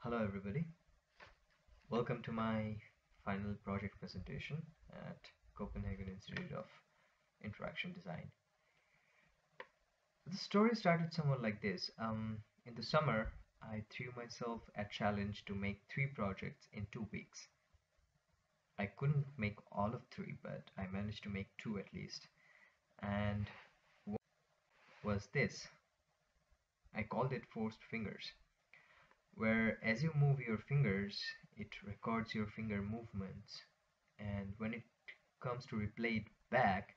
Hello everybody, welcome to my final project presentation at Copenhagen Institute of Interaction Design. The story started somewhat like this. In the summer, I threw myself a challenge to make 3 projects in 2 weeks. I couldn't make all of 3, but I managed to make 2 at least. And one was this. I called it forced fingers, where as you move your fingers, it records your finger movements, and when it comes to replay it back,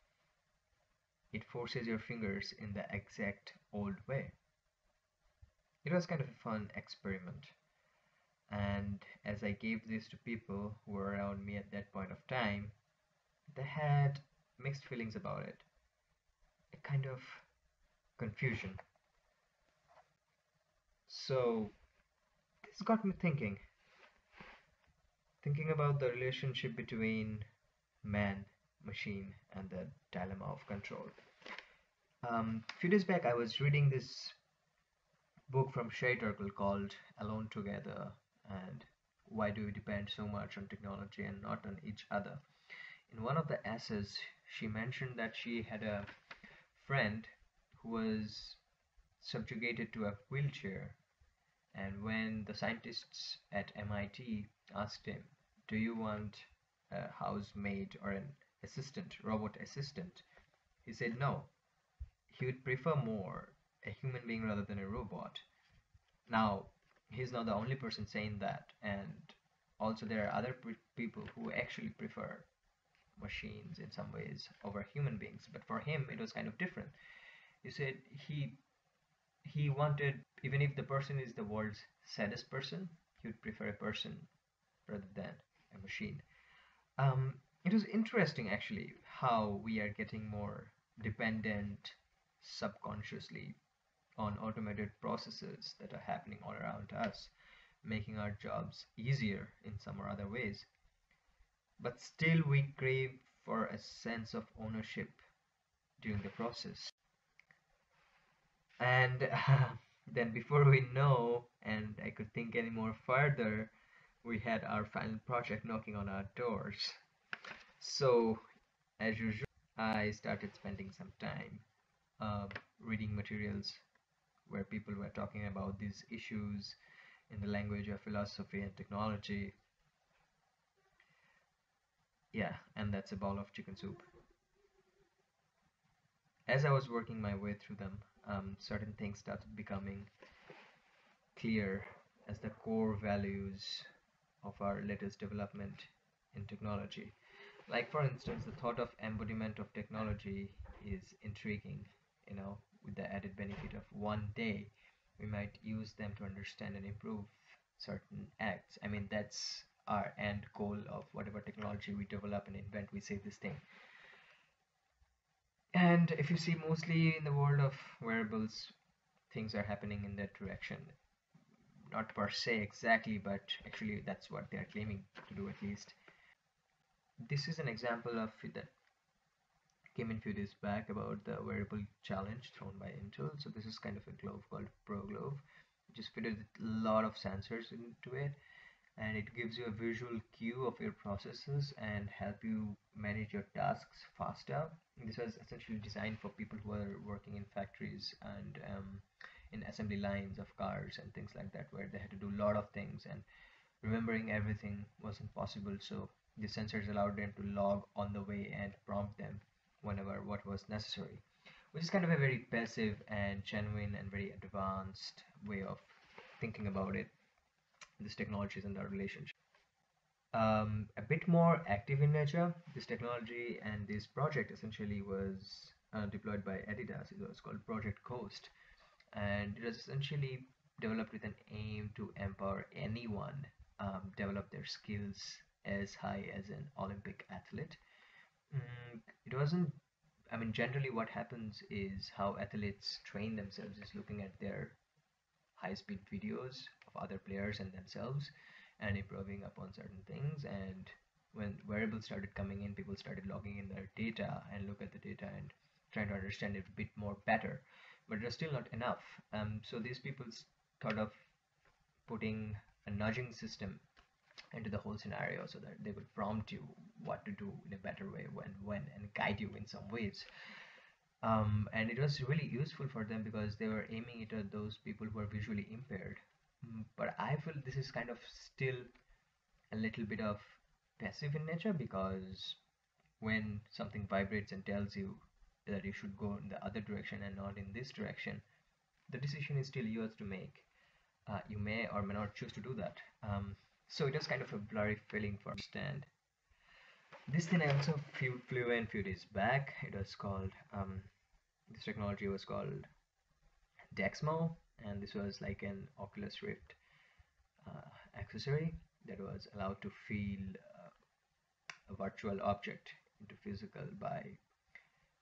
it forces your fingers in the exact old way. It was kind of a fun experiment, and as I gave this to people who were around me at that point of time, they had mixed feelings about it, a kind of confusion. So this got me thinking about the relationship between man, machine, and the dilemma of control. A few days back, I was reading this book from Shay Turkle called Alone Together and Why Do We Depend So Much on Technology and Not on Each Other. In one of the essays, she mentioned that she had a friend who was subjugated to a wheelchair, and when the scientists at MIT asked him, "Do you want a housemaid or an robot assistant?" He said no. He would prefer more a human being rather than a robot. Now, he's not the only person saying that, and also there are other people who actually prefer machines in some ways over human beings. But for him, it was kind of different. He said he wanted, even if the person is the world's saddest person, he would prefer a person rather than a machine. It was interesting actually how we are getting more dependent subconsciously on automated processes that are happening all around us, making our jobs easier in some or other ways. But still, we crave for a sense of ownership during the process. And then, before we know, and I could think any more further, we had our final project knocking on our doors. So, as usual, I started spending some time reading materials where people were talking about these issues in the language of philosophy and technology. Yeah, and that's a bowl of chicken soup. As I was working my way through them, certain things started becoming clear as the core values of our latest development in technology. Like, for instance, the thought of embodiment of technology is intriguing, with the added benefit of one day we might use them to understand and improve certain acts. I mean, that's our end goal of whatever technology we develop and invent. We say this thing. And if you see, mostly in the world of wearables, things are happening in that direction. Not per se exactly, but actually that's what they are claiming to do at least. This is an example of it that came in a few days back about the wearable challenge thrown by Intel. So this is kind of a glove called Pro Glove, which is fitted with a lot of sensors into it, and it gives you a visual cue of your processes and help you manage your tasks faster. This was essentially designed for people who are working in factories and in assembly lines of cars and things like that, where they had to do a lot of things and remembering everything wasn't possible. So the sensors allowed them to log on the way and prompt them whenever what was necessary, which is kind of a very passive and genuine and very advanced way of thinking about it, these technologies and their relationship. A bit more active in nature, this technology and this project essentially was deployed by Adidas. It was called Project Coast, and it was essentially developed with an aim to empower anyone develop their skills as high as an Olympic athlete. It wasn't, I mean, generally what happens is how athletes train themselves is looking at their high-speed videos of other players and themselves and improving upon certain things. And when wearables started coming in, people started logging in their data and look at the data and trying to understand it a bit more better. But it was still not enough. So these people thought of putting a nudging system into the whole scenario so that they will prompt you what to do in a better way when and guide you in some ways. And it was really useful for them because they were aiming it at those people who are visually impaired. But I feel this is kind of still a little bit of passive in nature, because when something vibrates and tells you that you should go in the other direction and not in this direction, the decision is still yours to make. You may or may not choose to do that. So it was kind of a blurry feeling for understand. This thing I also flew in a few days back. It was called, this technology was called Dexmo, and this was like an Oculus Rift accessory that was allowed to feel a virtual object into physical by,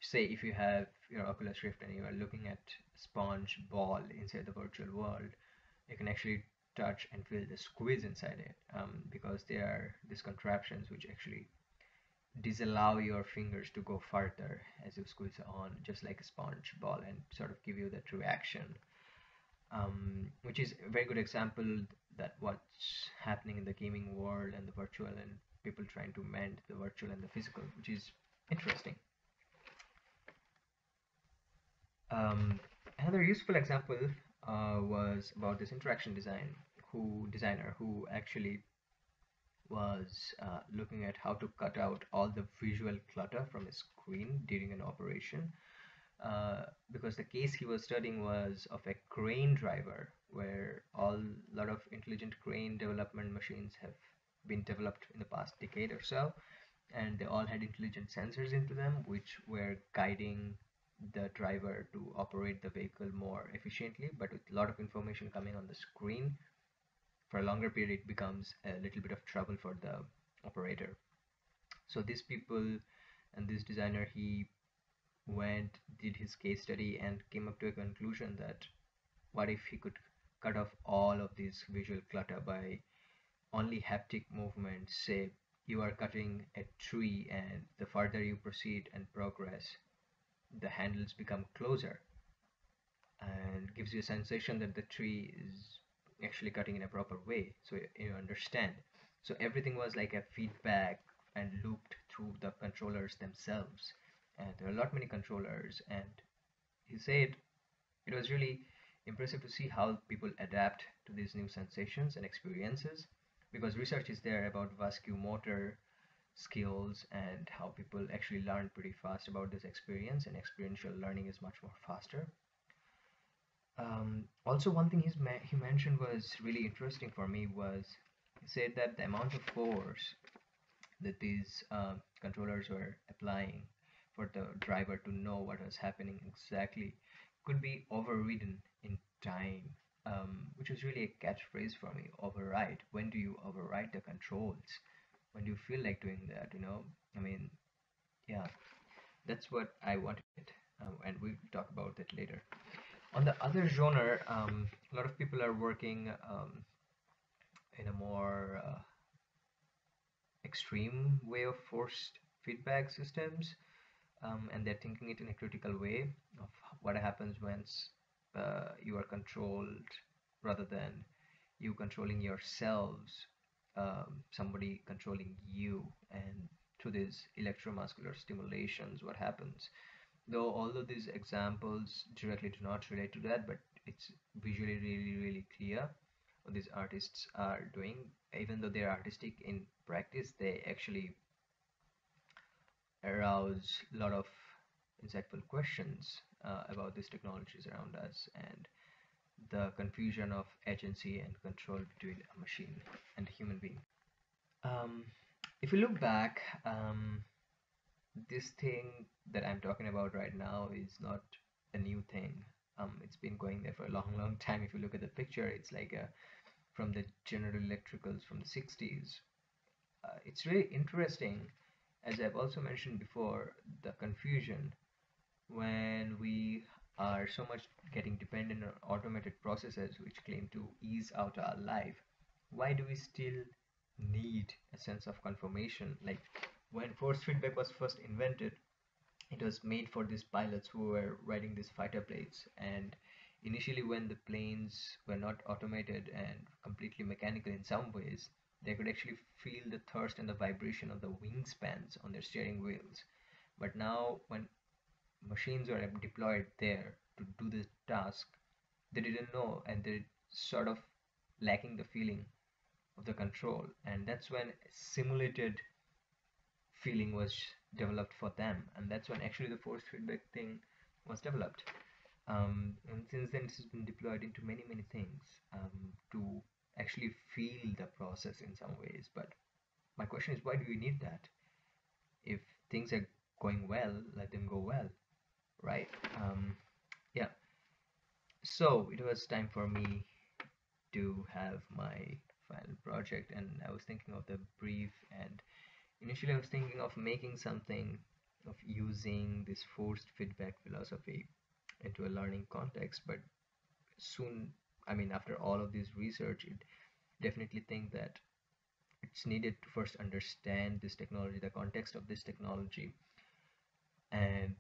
say, if you have your Oculus Rift and you are looking at a sponge ball inside the virtual world, you can actually touch and feel the squeeze inside it, because there are these contraptions which actually disallow your fingers to go further as you squeeze on, just like a sponge ball, and sort of give you that reaction, which is a very good example that what's happening in the gaming world and the virtual, and people trying to mend the virtual and the physical, which is interesting. Another useful example was about this interaction designer who actually was looking at how to cut out all the visual clutter from a screen during an operation, because the case he was studying was of a crane driver, where a lot of intelligent crane development machines have been developed in the past decade or so, and they all had intelligent sensors into them which were guiding the driver to operate the vehicle more efficiently. But with a lot of information coming on the screen for a longer period, it becomes a little bit of trouble for the operator. So these people and this designer, he went, did his case study, and came up to a conclusion that what if he could cut off all of this visual clutter by only haptic movements. Say you are cutting a tree, and the further you proceed and progress, the handles become closer and gives you a sensation that the tree is actually cutting in a proper way, so you understand. So everything was like a feedback and looped through the controllers themselves, and there are a lot many controllers. And he said it was really impressive to see how people adapt to these new sensations and experiences, because research is there about vasculomotor skills and how people actually learn pretty fast about this experience, and experiential learning is much more faster. Also, one thing he mentioned was really interesting for me was he said that the amount of force that these controllers were applying for the driver to know what was happening exactly could be overridden in time, which was really a catchphrase for me. Override. When do you override the controls? When do you feel like doing that? I mean, yeah, that's what I wanted, and we'll talk about that later. On the other genre, a lot of people are working in a more extreme way of forced feedback systems, and they're thinking it in a critical way of what happens once you are controlled rather than you controlling yourselves, somebody controlling you, and through these electromuscular stimulations, what happens. Though although these examples directly do not relate to that, but it's visually really, really clear what these artists are doing. Even though they're artistic in practice, they actually arouse a lot of insightful questions about these technologies around us, and the confusion of agency and control between a machine and a human being. Um, if you look back, this thing that I'm talking about right now is not a new thing. It's been going there for a long, long time. If you look at the picture, it's like from the General Electricals from the 60s. It's really interesting, as I've also mentioned before, the confusion when we are so much getting dependent on automated processes which claim to ease out our life. Why do we still need a sense of confirmation? Like when force feedback was first invented, it was made for these pilots who were riding these fighter planes, and initially when the planes were not automated and completely mechanical in some ways, they could actually feel the thrust and the vibration of the wingspans on their steering wheels. But now, when machines were deployed there to do the task, they didn't know and they sort of lacking the feeling of the control. And that's when simulated feeling was developed for them. And that's when actually the force feedback thing was developed. And since then, this has been deployed into many, many things to actually feel the process in some ways. But my question is, why do you need that? If things are going well, let them go well, right? Yeah. So it was time for me to have my final project, and I was thinking of the brief. And initially, I was thinking of making something of using this forced feedback philosophy into a learning context, but soon, I mean, after all of this research, it definitely think that it's needed to first understand this technology, the context of this technology. And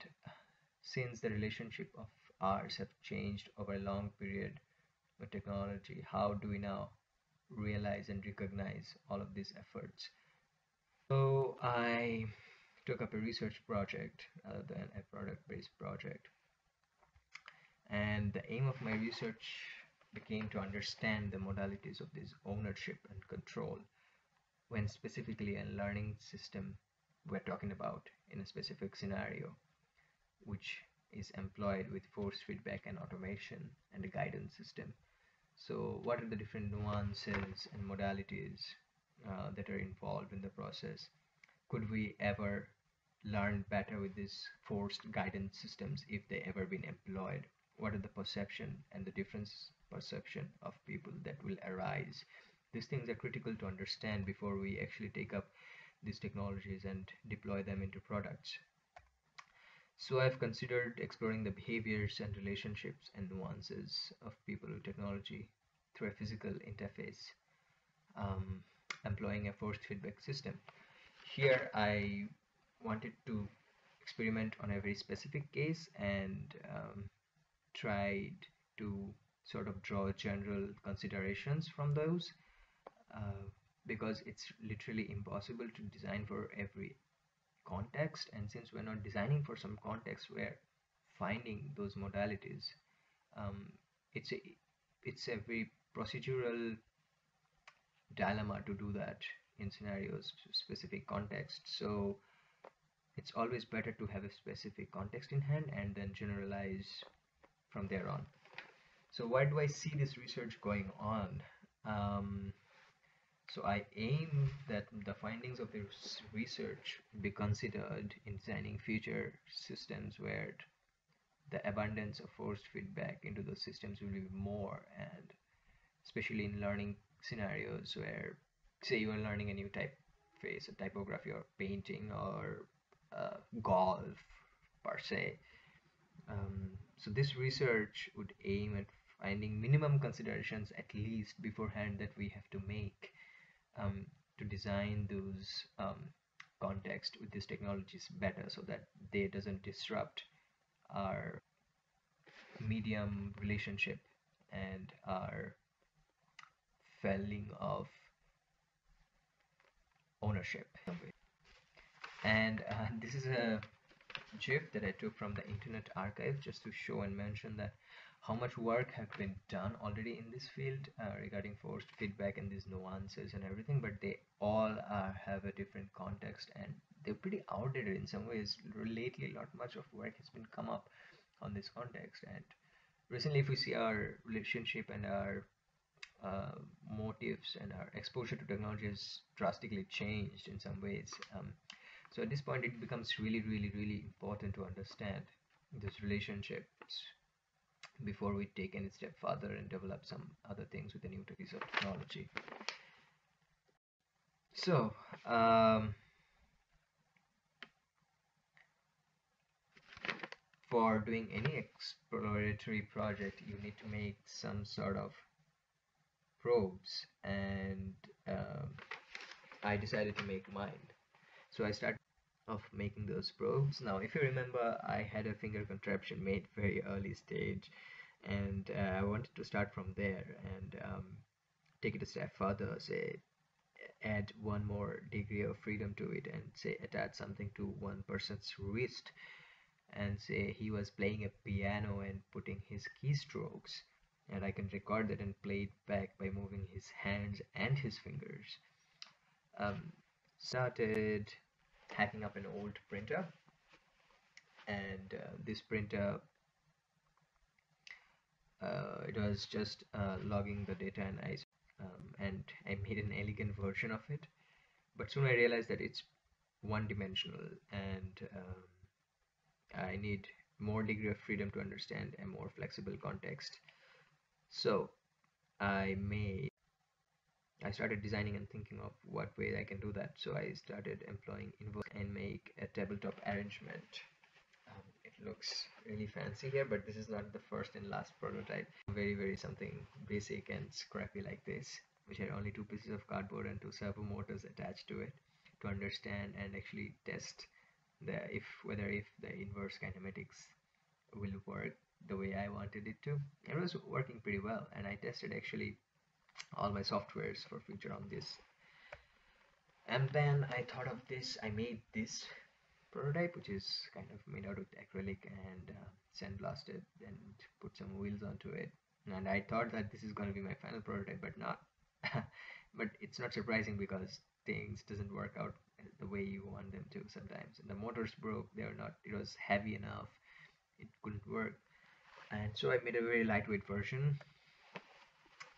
since the relationship of ours have changed over a long period with technology, how do we now realize and recognize all of these efforts? So I took up a research project rather than a product-based project. And the aim of my research became to understand the modalities of this ownership and control when specifically a learning system we're talking about in a specific scenario, which is employed with force feedback and automation and a guidance system. So what are the different nuances and modalities that are involved in the process? Could we ever learn better with these forced guidance systems if they ever been employed? What are the perception and the difference perception of people that will arise? These things are critical to understand before we actually take up these technologies and deploy them into products. So I've considered exploring the behaviors and relationships and nuances of people with technology through a physical interface, um, employing a forced feedback system. Here I wanted to experiment on a very specific case and tried to sort of draw general considerations from those, uh, because it's literally impossible to design for every context. And since we're not designing for some context, we're finding those modalities. um, it's a it's a very procedural dilemma to do that in scenarios specific context. So it's always better to have a specific context in hand and then generalize from there on. So why do I see this research going on? um, so I aim that the findings of this research be considered in designing future systems where the abundance of forced feedback into those systems will be more, and especially in learning scenarios where, say, you are learning a new typeface, a typography, or painting, or golf per se. So this research would aim at finding minimum considerations at least beforehand that we have to make um, to design those context with these technologies better, so that they doesn't disrupt our medium relationship and our feeling of ownership. And this is a GIF that I took from the Internet Archive just to show and mention that how much work have been done already in this field regarding forced feedback and these nuances and everything, but they all have a different context and they're pretty outdated in some ways. Lately, not much of work has been come up on this context, and recently, if we see our relationship and our uh, motives and our exposure to technology has drastically changed in some ways. So at this point, it becomes really, really, really important to understand these relationships before we take any step further and develop some other things with a new piece of technology. So, for doing any exploratory project, you need to make some sort of probes, and I decided to make mine. So I started of making those probes. Now, if you remember, I had a finger contraption made very early stage, And I wanted to start from there and take it a step further, say add one more degree of freedom to it and say attach something to one person's wrist and say he was playing a piano and putting his keystrokes, and I can record that and play it back by moving his hands and his fingers. Started hacking up an old printer, and this printer, it was just logging the data, and I made an elegant version of it. But soon I realized that it's one dimensional, and I need more degree of freedom to understand a more flexible context. So I made I started designing and thinking of what way I can do that. So I started employing inverse and make a tabletop arrangement. It looks really fancy here, but this is not the first and last prototype. Very something basic and scrappy like this, which had only two pieces of cardboard and two servo motors attached to it to understand and actually test the if the inverse kinematics will work the way I wanted it to. It was working pretty well, and I tested actually all my softwares for future on this. And then I thought of this. I made this prototype, which is kind of made out of acrylic and sandblasted, and put some wheels onto it. And I thought that this is going to be my final prototype, but not. But it's not surprising because things doesn't work out the way you want them to sometimes. And the motors broke. They were not. It was heavy enough. It couldn't work. And so I made a very lightweight version,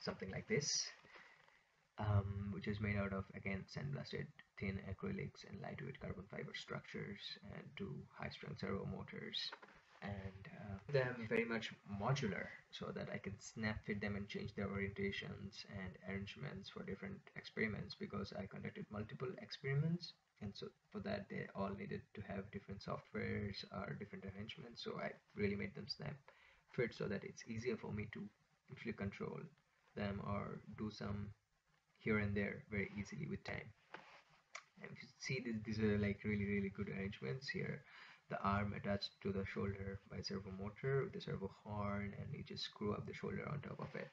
something like this, which is made out of, again, sandblasted thin acrylics and lightweight carbon fiber structures and two high-strength servo motors, and them very much modular so that I can snap fit them and change their orientations and arrangements for different experiments, because I conducted multiple experiments, and so for that they all needed to have different softwares or different arrangements. So I really made them snap fit so that it's easier for me to actually control them or do some here and there very easily with time. And if you see this, these are like really good arrangements here. The arm attached to the shoulder by servo motor with the servo horn, and you just screw up the shoulder on top of it.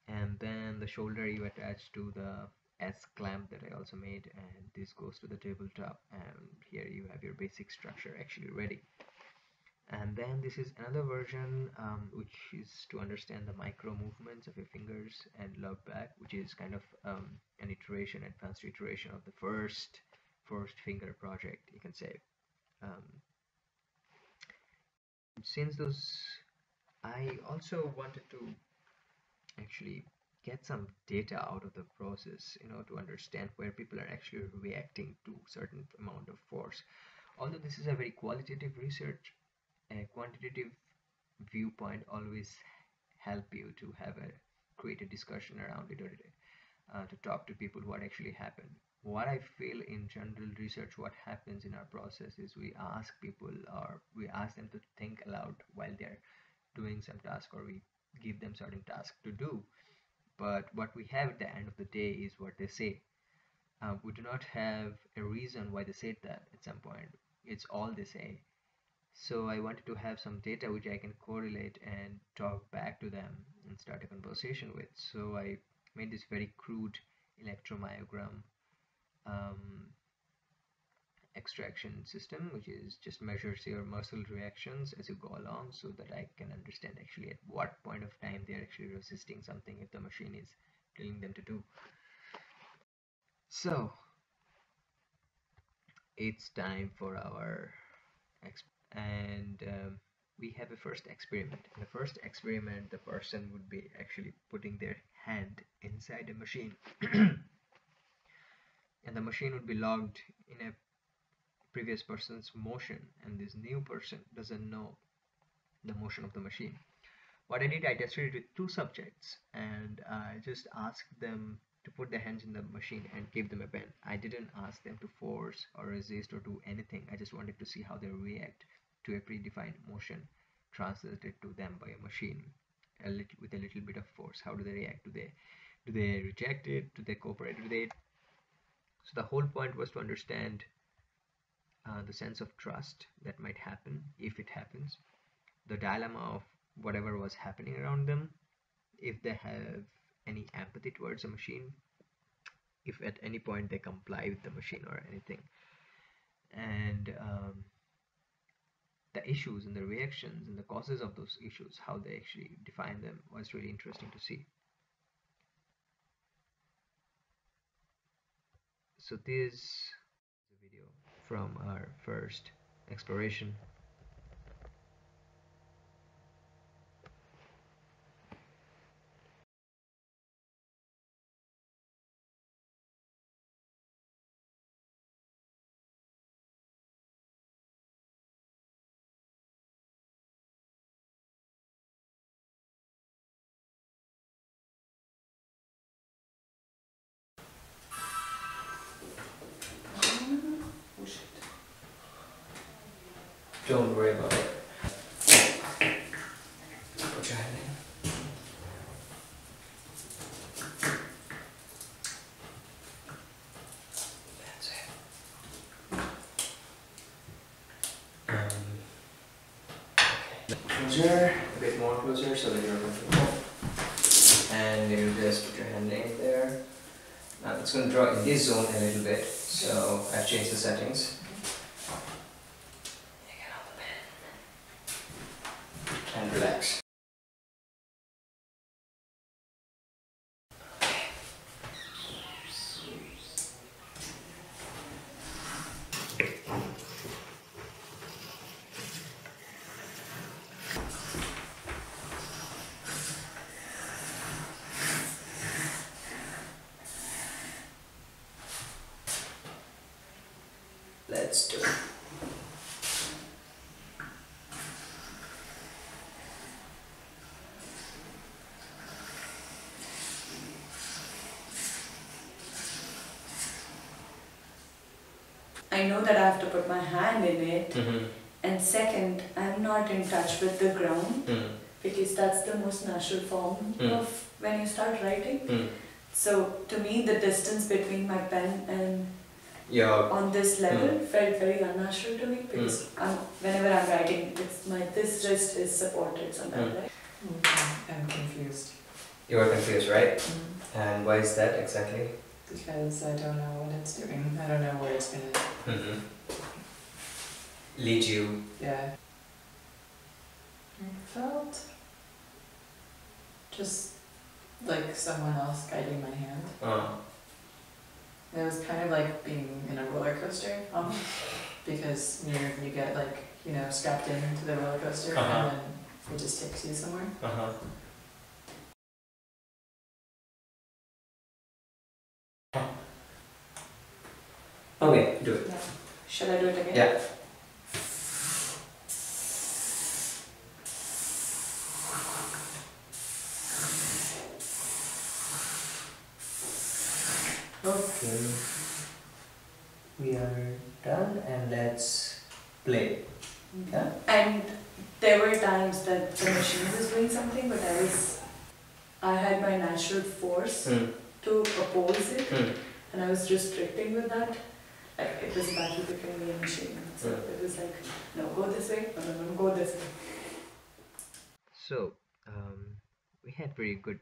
And then the shoulder you attach to the S clamp that I also made, and this goes to the tabletop, and here you have your basic structure actually ready. And then this is another version, which is to understand the micro movements of your fingers and lug back, which is kind of an advanced iteration of the first finger project, you can say. Um, since those, I also wanted to actually get some data out of the process, to understand where people are actually reacting to certain amount of force. Although this is a very qualitative research, a quantitative viewpoint always help you to have a create a discussion around it, or to talk to people what actually happened. What I feel in general research, what happens in our process is we ask people, or we ask them to think aloud while they're doing some task, or we give them certain task to do, but what we have at the end of the day is what they say. We do not have a reason why they said that at some point. It's all they say. So I wanted to have some data which I can correlate and talk back to them and start a conversation with. So I made this very crude electromyogram um, extraction system, which is just measures your muscle reactions as you go along, so that I can understand actually at what point of time they're actually resisting something if the machine is telling them to do. So it's time for our and we have a first experiment. In the first experiment, the person would be actually putting their hand inside a machine and the machine would be logged in a previous person's motion, and this new person doesn't know the motion of the machine. What I did, I tested it with two subjects, and I just asked them to put their hands in the machine and gave them a pen. I didn't ask them to force or resist or do anything. I just wanted to see how they react to a predefined motion translated to them by a machine, with a little bit of force. How do they react? Do they reject it? Do they cooperate with it? So the whole point was to understand the sense of trust that might happen if it happens, the dilemma of whatever was happening around them, if they have any empathy towards a machine, if at any point they comply with the machine or anything. And the issues and the reactions and the causes of those issues, how they actually define them, was really interesting to see. So this is a video from our first exploration. Oh shit. Don't worry about it. Put your hand in. That's it. Closer, a bit more closer so that you're comfortable. And you just put your hand in there. Now it's going to draw in this zone a little bit, so I've changed the settings. You can hold the pen and relax. Let's do it. I know that I have to put my hand in it, and second, I'm not in touch with the ground because that's the most natural form of when you start writing. So to me, the distance between my pen and on this level felt very unnatural to me because whenever I'm writing, this wrist is supported somehow, right? I'm confused. You are confused, right? And why is that exactly? Because I don't know what it's doing. I don't know where it's gonna lead you. Yeah. I felt just like someone else guiding my hand. It was kind of like being in a roller coaster, because you get like, you know, strapped into the roller coaster and then it just takes you somewhere. Okay, do it. Yeah. Should I do it again? Yeah. Okay. We are done and let's play. Yeah? And there were times that the machine was doing something, but I had my natural force to oppose it, and I was restricting with that. Like it was a battle between me and machine. So it was like, no, go this way, no, go this way. So we had very good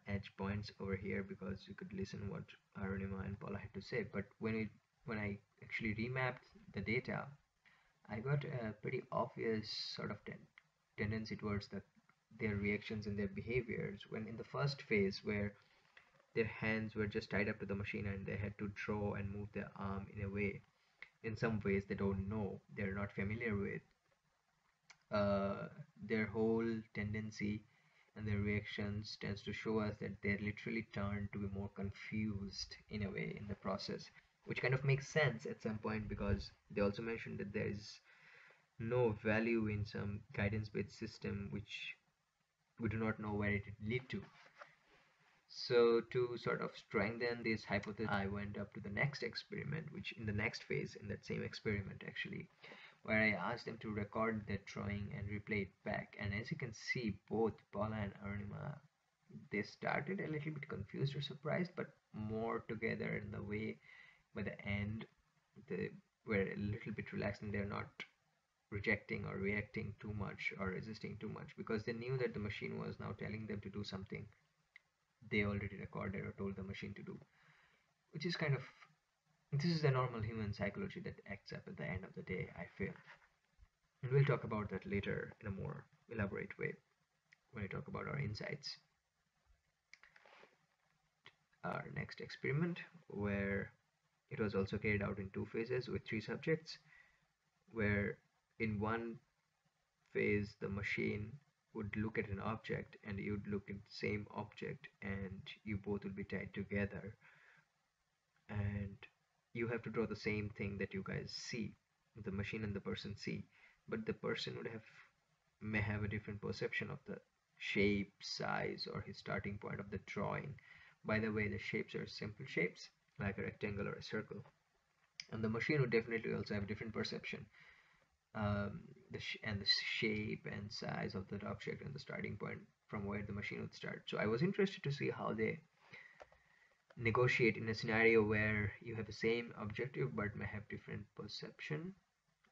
edge points over here because you could listen what Arunima and Paula had to say. But when I actually remapped the data, I got a pretty obvious sort of tendency towards their reactions and their behaviors. When in the first phase, where their hands were just tied up to the machine and they had to draw and move their arm in a way, in some ways they don't know, they're not familiar with, their whole tendency and their reactions tends to show us that they're literally turned to be more confused in a way in the process, which kind of makes sense at some point because they also mentioned that there is no value in some guidance-based system which we do not know where it would lead to. So to sort of strengthen this hypothesis, I went up to the next experiment, which in the next phase in that same experiment actually, where I asked them to record that drawing and replay it back. And as you can see, both Paula and Arunima, they started a little bit confused or surprised, but more together in the way by the end they were a little bit relaxed and they're not rejecting or reacting too much or resisting too much, because they knew that the machine was now telling them to do something they already recorded or told the machine to do, which is kind of, this is the normal human psychology that acts up at the end of the day, I feel. And we'll talk about that later in a more elaborate way when we talk about our insights. Our next experiment, where it was also carried out in 2 phases with 3 subjects, where in one phase the machine would look at an object and you'd look at the same object, and you both would be tied together, and you have to draw the same thing that you guys see, the machine and the person see, but the person may have a different perception of the shape, size, or his starting point of the drawing. By the way, the shapes are simple shapes like a rectangle or a circle, and the machine would definitely also have a different perception, the shape and size of that object and the starting point from where the machine would start. So I was interested to see how they negotiate in a scenario where you have the same objective but may have different perception,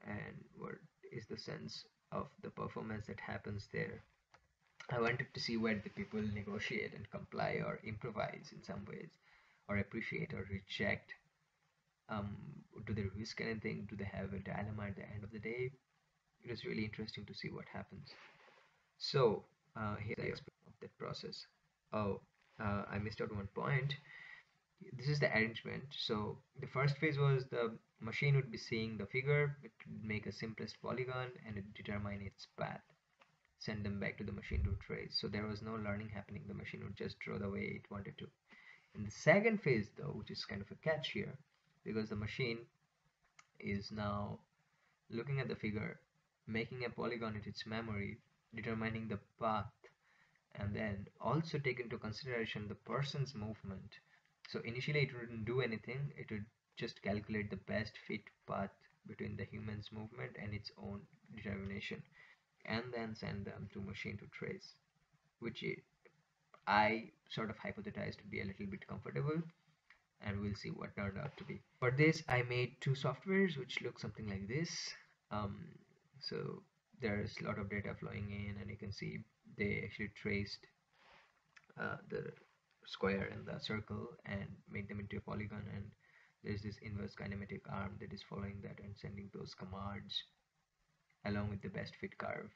and what is the sense of the performance that happens there. I wanted to see where the people negotiate and comply or improvise in some ways, or appreciate or reject. Do they risk anything? Do they have a dilemma at the end of the day? It was really interesting to see what happens. So here's the experiment of that process. I missed out one point. This is the arrangement. So the first phase was the machine would be seeing the figure, it would make a simplest polygon and it determine its path, send them back to the machine to trace. So there was no learning happening, the machine would just draw the way it wanted to. In the second phase though, which is kind of a catch here, because the machine is now looking at the figure, making a polygon in its memory, determining the path, and then also take into consideration the person's movement. So initially it wouldn't do anything, it would just calculate the best fit path between the human's movement and its own determination, and then send them to machine to trace, which I sort of hypothesized to be a little bit comfortable, and we'll see what turned out to be. For this I made 2 softwares which look something like this. So there's a lot of data flowing in, and you can see they actually traced the square and the circle and made them into a polygon, and there's this inverse kinematic arm that is following that and sending those commands along with the best fit curve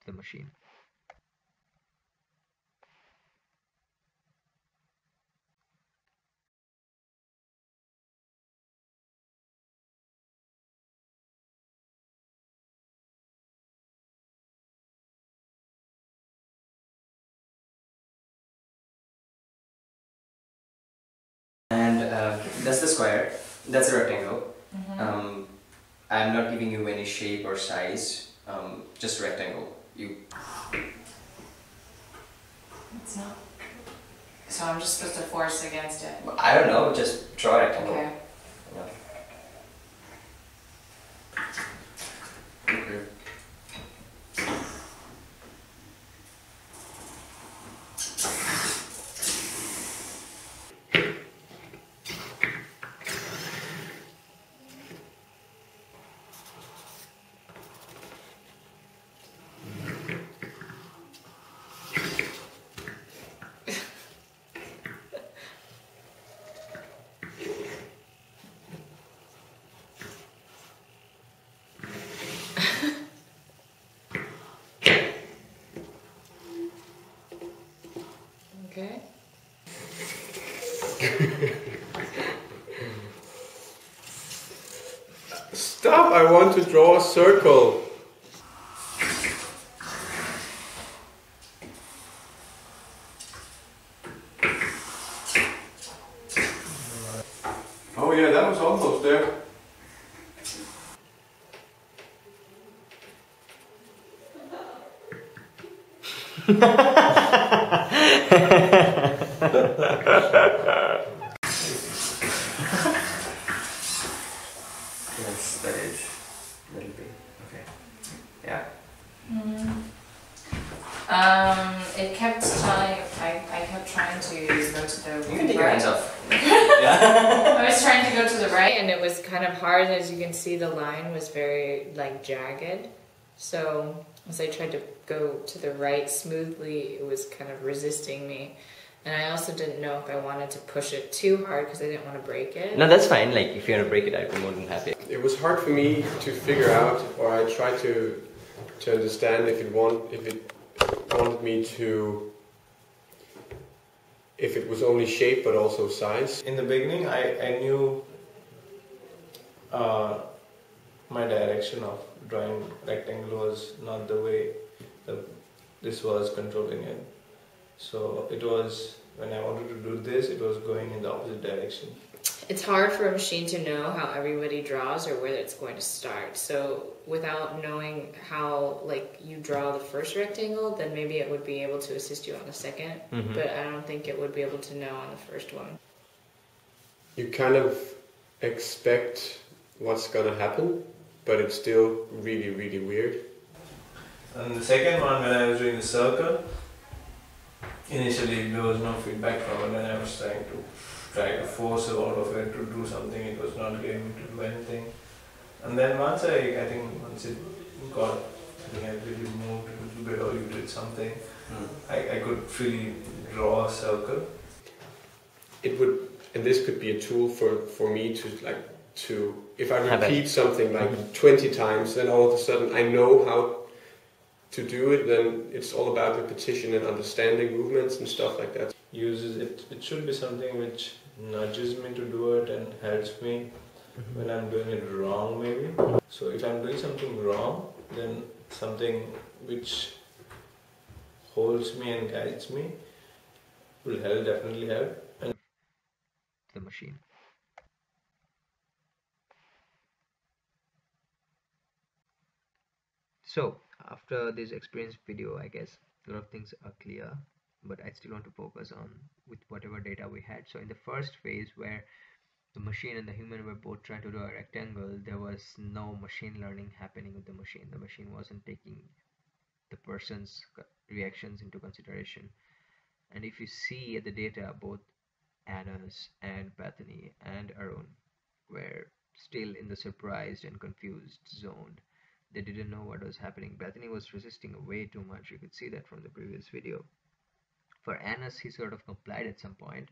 to the machine. And that's the square, that's a rectangle. I'm not giving you any shape or size, just rectangle. It's not. So I'm just supposed to force against it. I don't know, just draw a rectangle. Okay. Yeah. Okay. Okay. Stop! I want to draw a circle. Oh yeah, that was almost there. Yes, that is little bit. Okay. Yeah. it kept telling, I kept trying to go to the You can take your hands off. I was trying to go to the right, and it was kind of hard. As you can see, the line was very like jagged. So as I tried to go to the right smoothly, it was kind of resisting me. And I also didn't know if I wanted to push it too hard because I didn't want to break it. No, that's fine. Like, if you want to break it, I'd be more than happy. It was hard for me to figure out, or I tried to understand if it wanted me to, if it was only shape but also size. In the beginning, I knew my direction of drawing rectangle was not the way that this was controlling it. So it was, when I wanted to do this, it was going in the opposite direction. It's hard for a machine to know how everybody draws or where it's going to start. So without knowing how like you draw the first rectangle, then maybe it would be able to assist you on the second. But I don't think it would be able to know on the first one. You kind of expect what's gonna happen, but it's still really, really weird. And the second one, when I was doing the circle, initially there was no feedback from it, and I was trying to force a lot of it to do something. It was not getting me to do anything. And then once I think once it got, I think I really moved a little bit, or you did something, I could really draw a circle. It would, and this could be a tool for me to if I repeat something like 20 times, then all of a sudden I know how to do it. Then it's all about repetition and understanding movements and stuff like that. Uses it. It should be something which nudges me to do it and helps me when I'm doing it wrong, maybe. So if I'm doing something wrong, then something which holds me and guides me will definitely help. And the machine. So after this experience video, I guess a lot of things are clear, but I still want to focus on with whatever data we had. So in the first phase, where the machine and the human were both trying to do a rectangle, there was no machine learning happening with the machine. The machine wasn't taking the person's reactions into consideration. And if you see at the data, both Anas and Bethany and Arun were still in the surprised and confused zone. They didn't know what was happening. Bethany was resisting way too much. You could see that from the previous video. For Anas, he sort of complied at some point,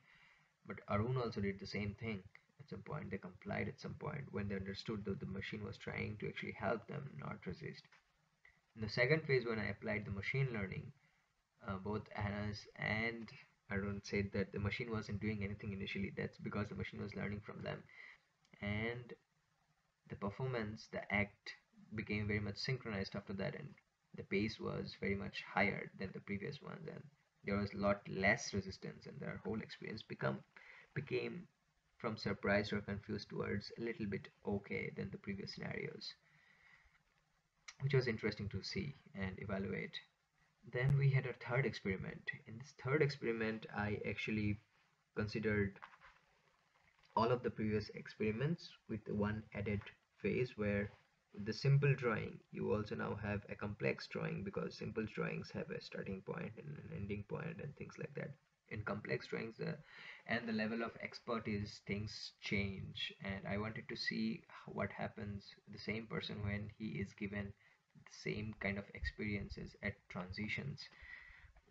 but Arun also did the same thing at some point. They complied at some point when they understood that the machine was trying to actually help them, not resist. In the second phase, when I applied the machine learning, both Anas and Arun said that the machine wasn't doing anything initially. That's because the machine was learning from them. And the performance, the act became very much synchronized after that, and the pace was very much higher than the previous ones, and there was a lot less resistance, and their whole experience became from surprised or confused towards a little bit okay than the previous scenarios, which was interesting to see and evaluate. Then we had a third experiment. In this third experiment, I actually considered all of the previous experiments with one added phase, where with the simple drawing you also now have a complex drawing, because simple drawings have a starting point and an ending point and things like that. In complex drawings, and the level of expertise, things change, and I wanted to see what happens the same person when he is given the same kind of experiences at transitions,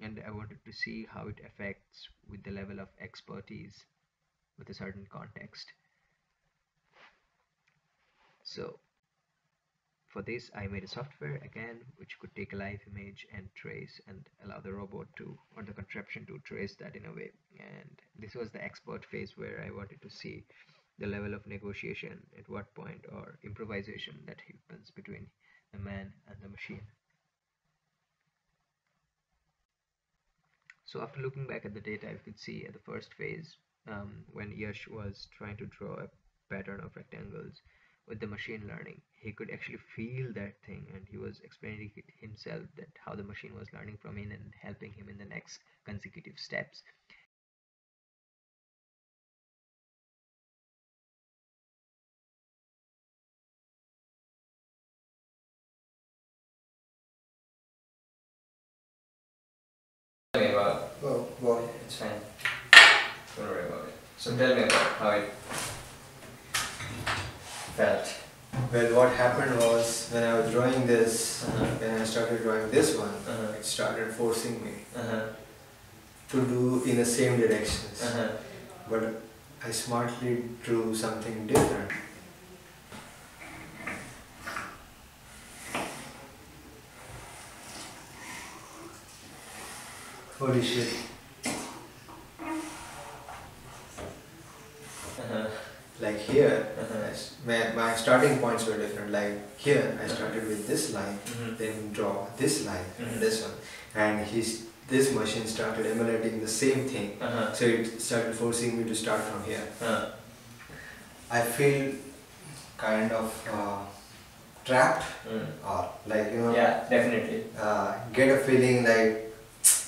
and I wanted to see how it affects with the level of expertise with a certain context. So for this, I made a software again which could take a live image and trace, and allow the robot to, or the contraption to, trace that in a way. And this was the expert phase, where I wanted to see the level of negotiation at what point, or improvisation, that happens between the man and the machine. So after looking back at the data, you could see at the first phase, when Yash was trying to draw a pattern of rectangles with the machine learning, he could actually feel that thing, and he was explaining it himself, that how the machine was learning from him and helping him in the next consecutive steps. Tell me about. Oh, well, It's fine. Don't worry about it. So tell me about how it felt. Well, what happened was when I was drawing this, Uh-huh. when I started drawing this one, Uh-huh. it started forcing me Uh-huh. to do in the same directions. Uh-huh. But I smartly drew something different. Holy shit. Uh-huh. Like here, Uh-huh. my starting points were different. Like here, I started with this line, Mhm. then draw this line, Mhm. and this one. And this machine started emulating the same thing. Uh-huh. So it started forcing me to start from here. Uh-huh. I feel kind of trapped, Mm. or like, you know, Yeah, definitely. get a feeling like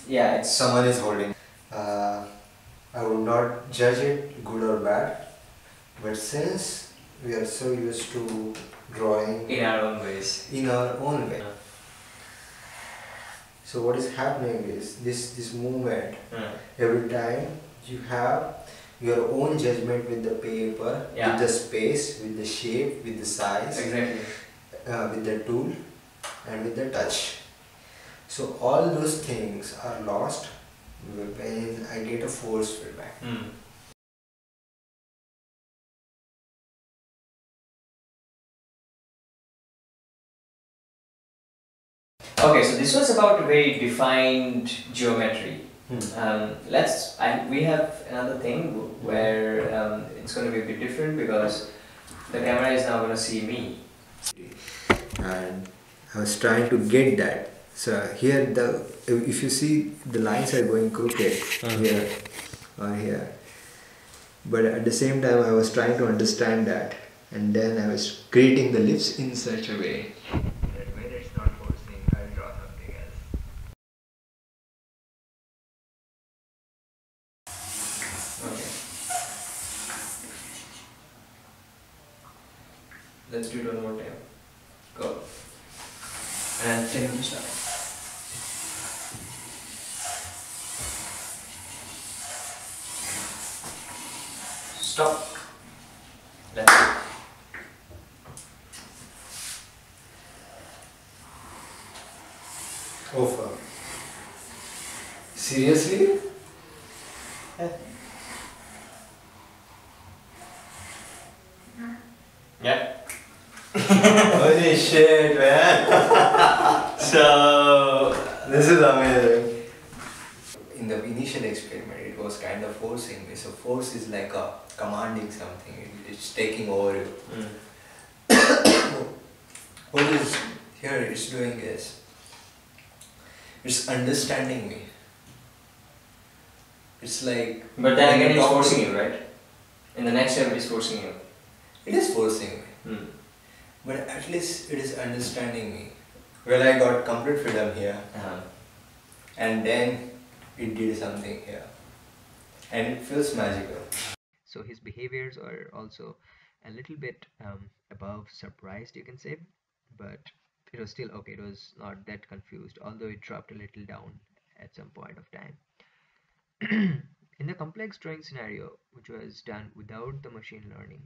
Yeah, it's someone is holding. I would not judge it good or bad, but since we are so used to drawing in our own ways. in our own way, Uh-huh. so what is happening is this movement. Uh-huh. Every time you have your own judgment with the paper, Yeah. with the space, with the shape, with the size, Exactly. with the tool, and with the touch. So all those things are lost when I get a force feedback. Mm. Okay, so this was about very defined geometry. We have another thing where it's going to be a bit different because the camera is now going to see me. And I was trying to get that. So here if you see the lines are going crooked here or here. But at the same time I was trying to understand that, and then I was creating the lips in such a way That when it's not forcing, I'll draw something else. Okay. Let's do it one more time. Go. And tell me to start. Stop. That's it. Oh fuck. Seriously? Yeah. Holy shit, man. So This is amazing. In the initial experiment, it was kind of forcing me. So force is like a commanding something. It's taking over you. What is here it's doing is, it's understanding me. It's like, but then when again you it's talk to forcing me, you, right? In the next step it is forcing you. it is forcing me. Hmm. But at least it is understanding me. Well, I got complete freedom here, and then it did something here. And it feels magical. So his behaviors are also a little bit above surprised, you can say, but it was still okay. It was not that confused, although it dropped a little down at some point of time. In the complex drawing scenario, which was done without the machine learning,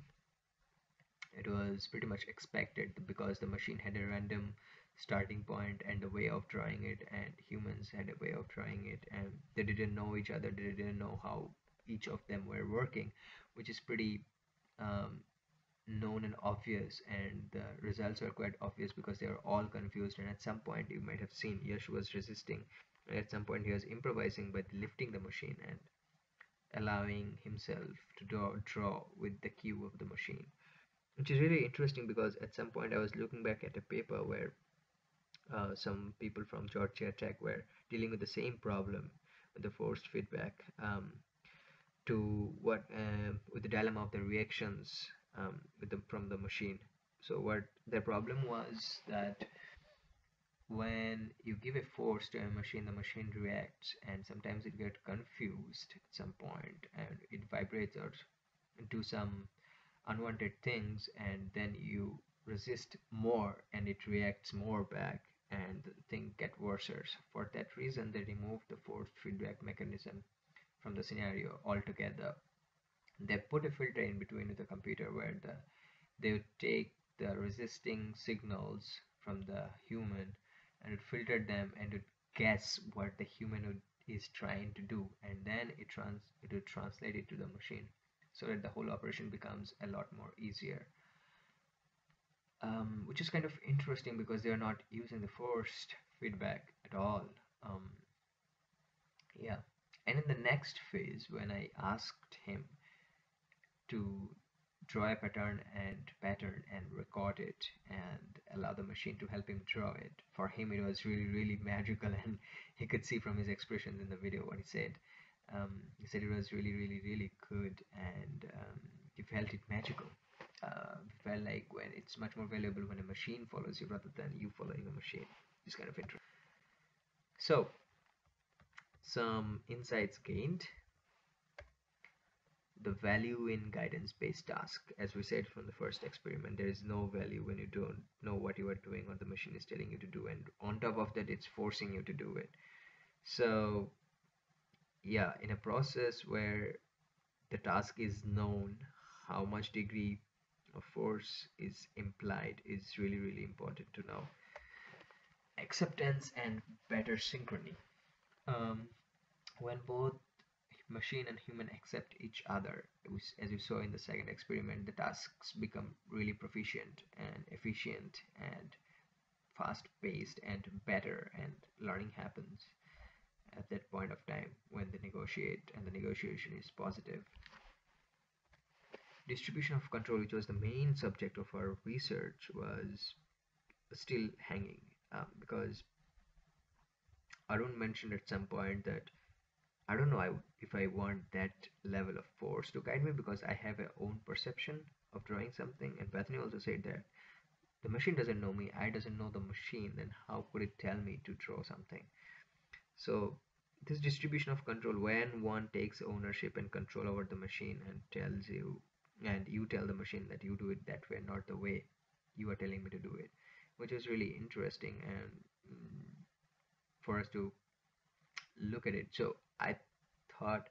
it was pretty much expected because the machine had a random starting point and a way of drawing it, and humans had a way of drawing it, and they didn't know each other, they didn't know how each of them were working, which is pretty um, known and obvious, and the results were quite obvious because they were all confused. And at some point you might have seen Yash was resisting, and at some point he was improvising by lifting the machine and allowing himself to draw with the cue of the machine, which is really interesting because at some point I was looking back at a paper where some people from Georgia Tech were dealing with the same problem with the forced feedback, to what with the dilemma of the reactions from the machine. So what their problem was that when you give a force to a machine, the machine reacts, and sometimes it gets confused at some point, and it vibrates or do some unwanted things, and then you resist more and it reacts more back, and the thing get worse. For that reason, they removed the force feedback mechanism from the scenario altogether. They put a filter in between with the computer where they would take the resisting signals from the human and would filter them and would guess what the human is trying to do, and then it would translate it to the machine, so that the whole operation becomes a lot more easier. Which is kind of interesting because they are not using the forced feedback at all. Yeah. And in the next phase, when I asked him to draw a pattern and record it and allow the machine to help him draw it, for him it was really magical, and he could see from his expressions in the video what he said. He said it was really good, and he felt it magical. Felt like when it's much more valuable when a machine follows you rather than you following a machine. It's kind of interesting. So some insights gained. The value in guidance-based task. As we said from the first experiment, there is no value when you don't know what you are doing or the machine is telling you to do, and on top of that it's forcing you to do it. So yeah, in a process where the task is known, how much degree of force is implied is really important to know. Acceptance and better synchrony. When both machine and human accept each other, as you saw in the second experiment, the tasks become really proficient and efficient and fast-paced and better, and learning happens at that point of time when they negotiate and the negotiation is positive. Distribution of control, which was the main subject of our research, was still hanging, because Arun mentioned at some point that I don't know if I want that level of force to guide me because I have a own perception of drawing something. And Bethany also said that the machine doesn't know me, I doesn't know the machine, then how could it tell me to draw something? So this distribution of control, when one takes ownership and control over the machine and tells you, and you tell the machine that you do it that way, not the way you are telling me to do it, which is really interesting and for us to look at it. So I thought,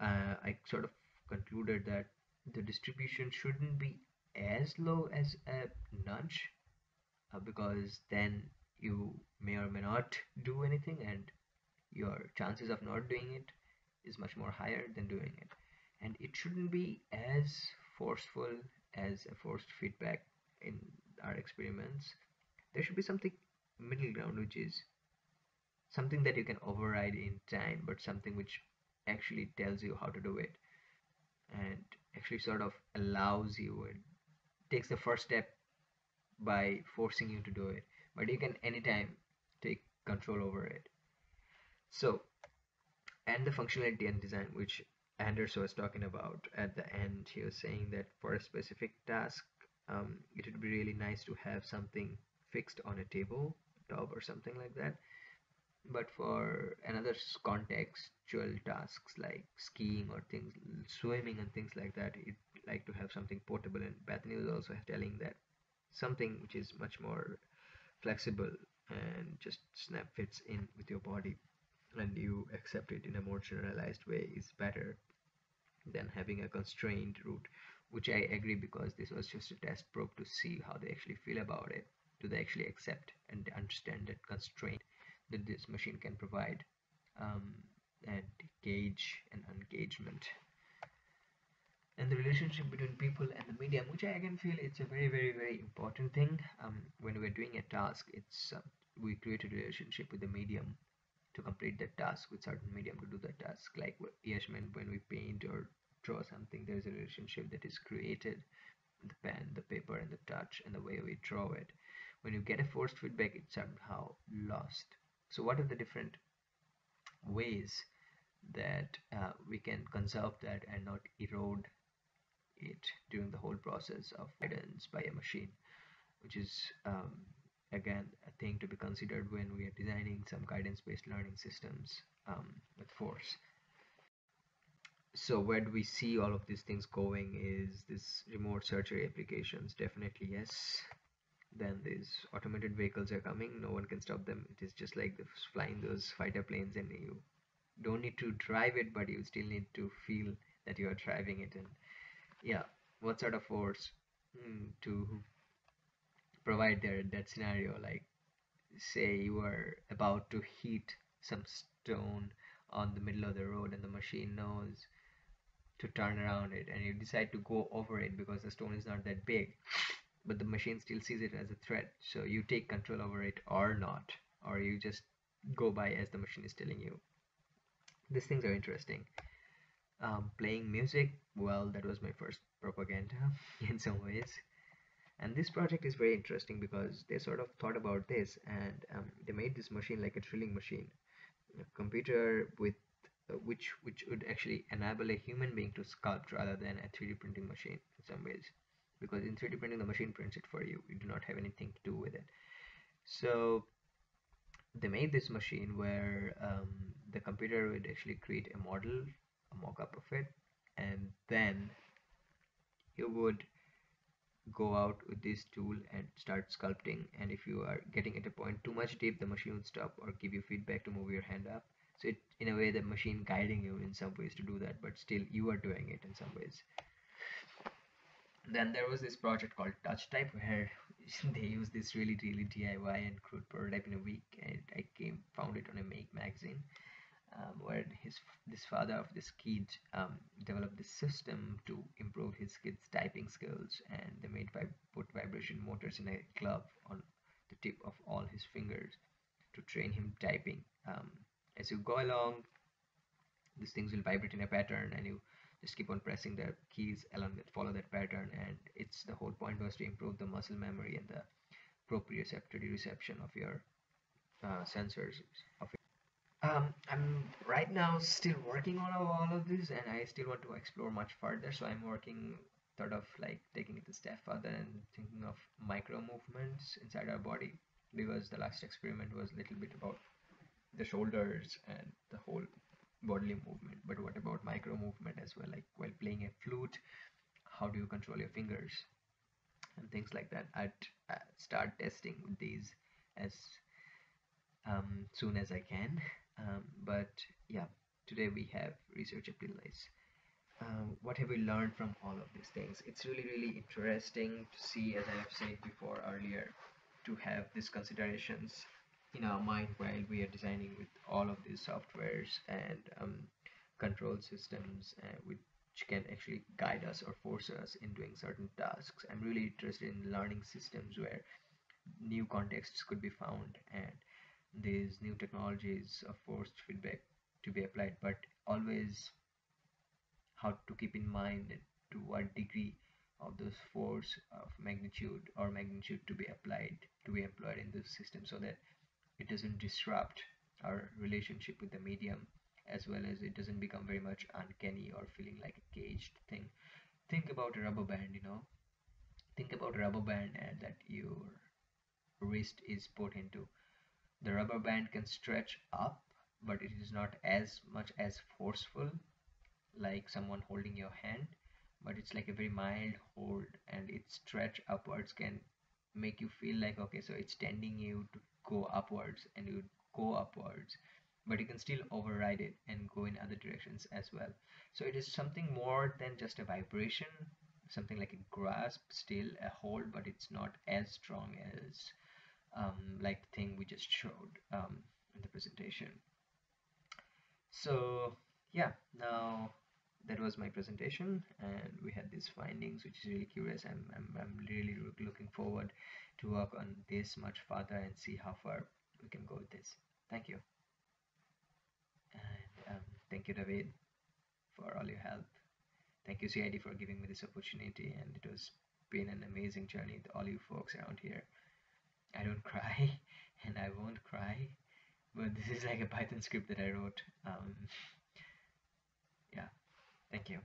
I sort of concluded that the distribution shouldn't be as low as a nudge, because then you may or may not do anything, and your chances of not doing it is much more higher than doing it. And it shouldn't be as forceful as a forced feedback in our experiments. There should be something middle ground, which is something that you can override in time, but something which actually tells you how to do it and actually sort of allows you and takes the first step by forcing you to do it, but you can anytime take control over it. So, and the functionality and design, which Anders was talking about at the end, he was saying that for a specific task, it would be really nice to have something fixed on a table top or something like that. But for another contextual tasks like skiing or things, swimming and things like that, you'd like to have something portable. And Bethany was also telling that something which is much more flexible and just snap fits in with your body and you accept it in a more generalized way is better than having a constrained route, which I agree, because this was just a test probe to see how they actually feel about it. Do they actually accept and understand that constraint that this machine can provide, and gauge and engagement, and the relationship between people and the medium, which I again feel it's a very important thing. When we're doing a task, it's we create a relationship with the medium to complete that task, with certain medium to do that task. Like Yash meant, when we paint or draw something, there's a relationship that is created, the pen, the paper, and the touch, and the way we draw it. When you get a forced feedback, it's somehow lost. So what are the different ways that we can conserve that and not erode it during the whole process of guidance by a machine, which is again a thing to be considered when we are designing some guidance-based learning systems with force. So where do we see all of these things going? Is this remote surgery applications? Definitely yes. Then these automated vehicles are coming, no one can stop them. It is just like flying those fighter planes, and you don't need to drive it, but you still need to feel that you are driving it. And yeah, what sort of force to provide there in that scenario? Like, say you are about to hit some stone on the middle of the road, and the machine knows to turn around it, and you decide to go over it because the stone is not that big, but the machine still sees it as a threat. So you take control over it or not, or you just go by as the machine is telling you. These things are interesting. Playing music, well, that was my first propaganda in some ways. And this project is very interesting because they sort of thought about this, and they made this machine like a drilling machine, a computer with which would actually enable a human being to sculpt rather than a 3D printing machine in some ways, because in 3D printing the machine prints it for you. You do not have anything to do with it. So they made this machine where the computer would actually create a model, a mock-up of it, and then you would go out with this tool and start sculpting. And if you are getting at a point too much deep, the machine would stop or give you feedback to move your hand up. So it, in a way, the machine guiding you in some ways to do that, but still you are doing it in some ways. Then there was this project called Touch Type where they used this really DIY and crude prototype in a week, and I found it on a Make magazine, where this father of this kid developed this system to improve his kid's typing skills, and they put vibration motors in a glove on the tip of all his fingers to train him typing. As you go along, these things will vibrate in a pattern, and you just keep on pressing the keys along that follow that pattern. And it's the whole point was to improve the muscle memory and the proprioceptive reception of your sensors of I'm right now still working on all of this, and I still want to explore much further. So I'm working sort of like taking it a step further and thinking of micro movements inside our body, because the last experiment was a little bit about the shoulders and the whole bodily movement. But what about micro movement as well? Like while playing a flute, how do you control your fingers and things like that? I'd start testing these as soon as I can. But yeah, today we have research applies. What have we learned from all of these things? It's really interesting to see, as I have said before earlier, to have these considerations in our mind while we are designing with all of these softwares and control systems, which can actually guide us or force us in doing certain tasks. I'm really interested in learning systems where new contexts could be found, and these new technologies of forced feedback to be applied, but always how to keep in mind to what degree of those force of magnitude or magnitude to be employed in this system, so that it doesn't disrupt our relationship with the medium, as well as it doesn't become very much uncanny or feeling like a caged thing. Think about a rubber band, think about a rubber band and that your wrist is put into. The rubber band can stretch up, but it is not as much as forceful like someone holding your hand, but it's like a very mild hold, and its stretch upwards can make you feel like, okay, so it's tending you to go upwards, and you go upwards, but you can still override it and go in other directions as well. So it is something more than just a vibration, something like a grasp, still a hold, but it's not as strong as like the thing we just showed in the presentation. So yeah, now that was my presentation, and we had these findings, which is really curious. I'm really looking forward to work on this much further and see how far we can go with this. Thank you. And thank you, David, for all your help. Thank you, CID, for giving me this opportunity, and it was been an amazing journey with all you folks around here. I don't cry, and I won't cry, but this is like a Python script that I wrote. Yeah, thank you.